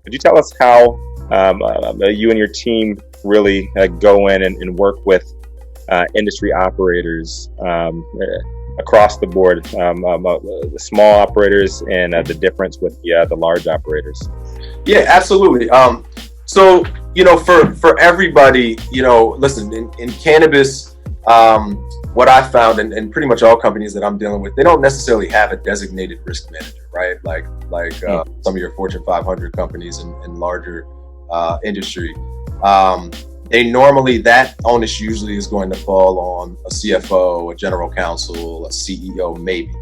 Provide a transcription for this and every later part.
Could you tell us how you and your team really go in and work with industry operators across the board, the small operators and the difference with the large operators? Yeah, absolutely. So, for everybody, listen, in cannabis, what I found, and pretty much all companies that I'm dealing with, they don't necessarily have a designated risk manager, right? Like some of your Fortune 500 companies and larger industry. That onus usually is going to fall on a CFO, a general counsel, a CEO, maybe.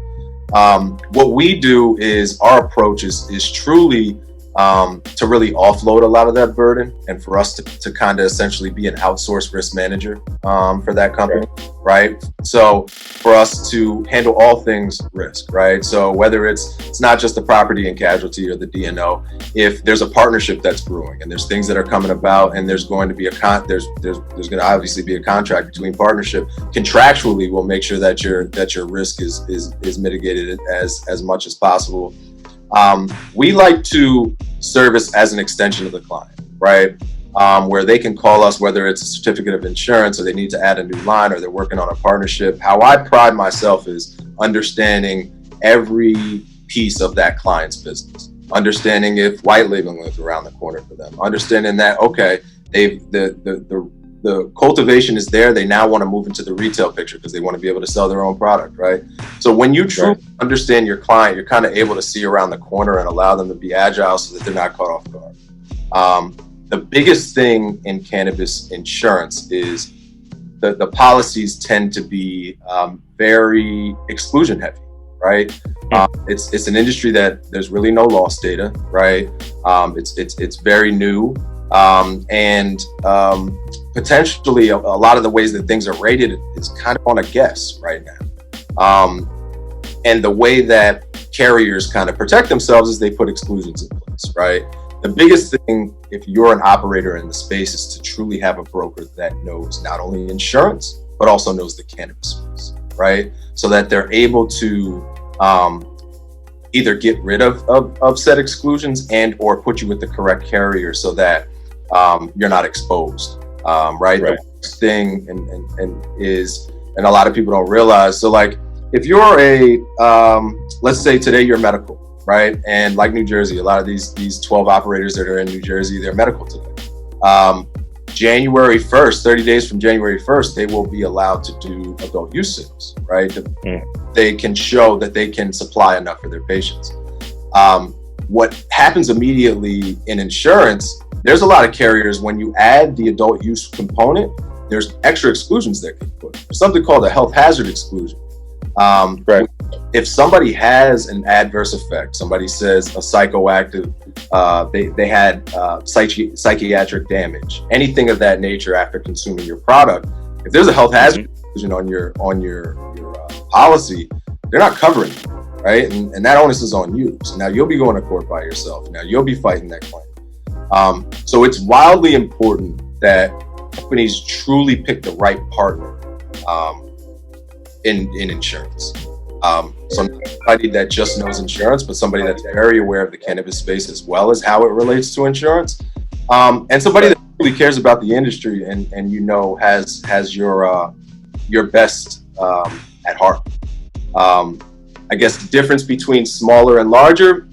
What we do is our approach is truly to really offload a lot of that burden, and for us to kind of essentially be an outsourced risk manager for that company, right? So for us to handle all things risk, right? So whether it's not just the property and casualty or the D&O, if there's a partnership that's brewing and there's things that are coming about, and there's going to be there's going to obviously be a contract between partnership, contractually we'll make sure that your risk is mitigated as much as possible. We like to service as an extension of the client, right? Where they can call us, whether it's a certificate of insurance or they need to add a new line or they're working on a partnership. How I pride myself is understanding every piece of that client's business, understanding if white labeling is around the corner for them, understanding that, okay, the cultivation is there. They now want to move into the retail picture because they want to be able to sell their own product, right? So when you truly understand your client, you're kind of able to see around the corner and allow them to be agile so that they're not caught off guard. The biggest thing in cannabis insurance is the policies tend to be very exclusion heavy, right? It's an industry that there's really no loss data, right? It's very new. And potentially a lot of the ways that things are rated is kind of on a guess right now. And the way that carriers kind of protect themselves is they put exclusions in place, right? The biggest thing, if you're an operator in the space, is to truly have a broker that knows not only insurance, but also knows the cannabis space, right? So that they're able to either get rid of said exclusions and or put you with the correct carrier so that you're not exposed, right? The first thing and a lot of people don't realize. So like if you're let's say today you're medical, right? And like New Jersey, a lot of these 12 operators that are in New Jersey, they're medical today. January 1st, 30 days from January 1st, they will be allowed to do adult use sales, right? They can show that they can supply enough for their patients. What happens immediately in insurance, there's a lot of carriers, when you add the adult use component, there's extra exclusions that can put. There's something called a health hazard exclusion. If somebody has an adverse effect, somebody says a psychoactive, they had psychiatric damage, anything of that nature after consuming your product, if there's a health hazard exclusion on your policy, they're not covering you, right? And that onus is on you. So now you'll be going to court by yourself. Now you'll be fighting that claim. So it's wildly important that companies truly pick the right partner in insurance. Somebody that just knows insurance, but somebody that's very aware of the cannabis space as well as how it relates to insurance. And somebody that really cares about the industry and has your best at heart. I guess the difference between smaller and larger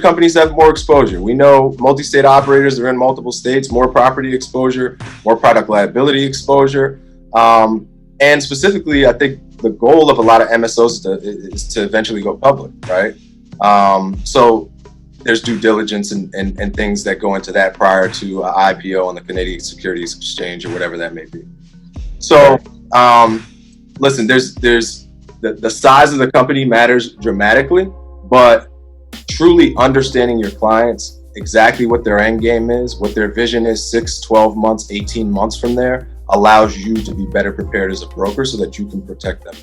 companies have more exposure. We know multi-state operators are in multiple states, more property exposure, more product liability exposure. And specifically, I think the goal of a lot of MSOs is to eventually go public, right? So there's due diligence and things that go into that prior to an IPO on the Canadian Securities Exchange or whatever that may be. So listen, there's the size of the company matters dramatically, but truly understanding your clients, exactly what their end game is, what their vision is 6, 12 months, 18 months from there, allows you to be better prepared as a broker so that you can protect them.